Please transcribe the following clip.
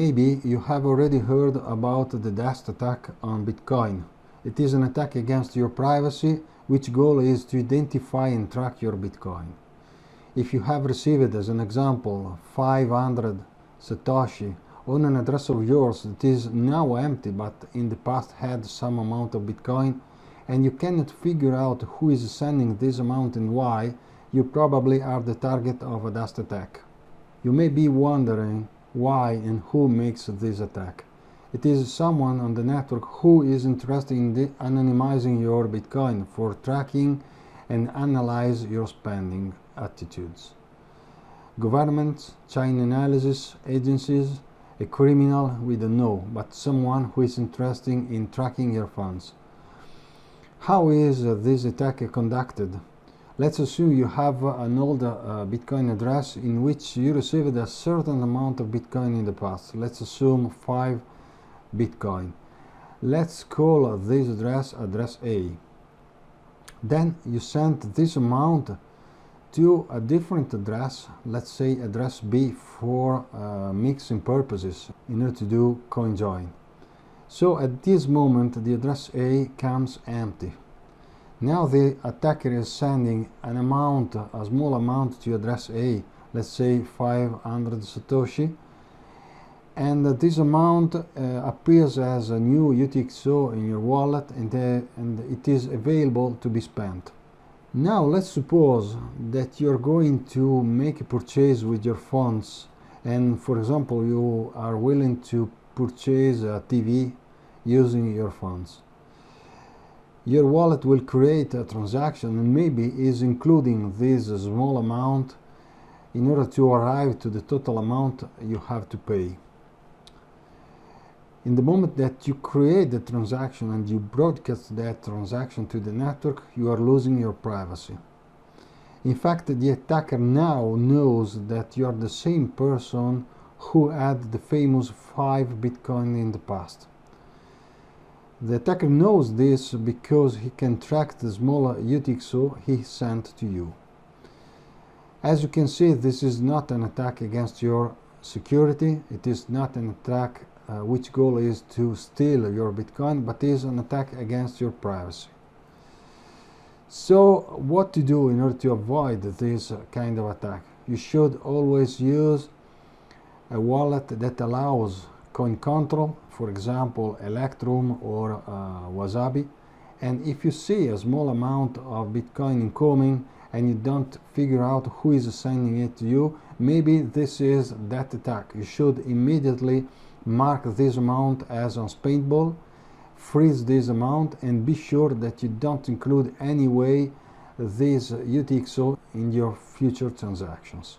Maybe you have already heard about the dust attack on Bitcoin. It is an attack against your privacy, which goal is to identify and track your Bitcoin. If you have received, as an example, 500 Satoshi on an address of yours that is now empty but in the past had some amount of Bitcoin, and you cannot figure out who is sending this amount and why, you probably are the target of a dust attack. You may be wondering why and who makes this attack. It is someone on the network who is interested in anonymizing your Bitcoin for tracking and analyze your spending attitudes. Governments, chain analysis agencies, a criminal we don't know, but someone who is interested in tracking your funds. How is this attack conducted? Let's assume you have an old Bitcoin address in which you received a certain amount of Bitcoin in the past. Let's assume 5 Bitcoin. Let's call this address A. Then you sent this amount to a different address, let's say address B, for mixing purposes in order to do coin join. So at this moment the address A comes empty. Now the attacker is sending an amount, a small amount to address A, let's say 500 Satoshi, and this amount appears as a new UTXO in your wallet, and it is available to be spent. Now let's suppose that you're going to make a purchase with your funds, and for example you are willing to purchase a TV using your funds. Your wallet will create a transaction and maybe is including this small amount in order to arrive to the total amount you have to pay. In the moment that you create the transaction and you broadcast that transaction to the network, you are losing your privacy. In fact, the attacker now knows that you are the same person who had the famous 5 Bitcoin in the past. The attacker knows this because he can track the small UTXO he sent to you. As you can see, this is not an attack against your security. It is not an attack which goal is to steal your Bitcoin, but is an attack against your privacy. So what to do in order to avoid this kind of attack? You should always use a wallet that allows coin control, for example Electrum or Wasabi, and if you see a small amount of Bitcoin incoming and you don't figure out who is sending it to you, maybe this is that attack. You should immediately mark this amount as unspendable, freeze this amount, and be sure that you don't include any way this UTXO in your future transactions.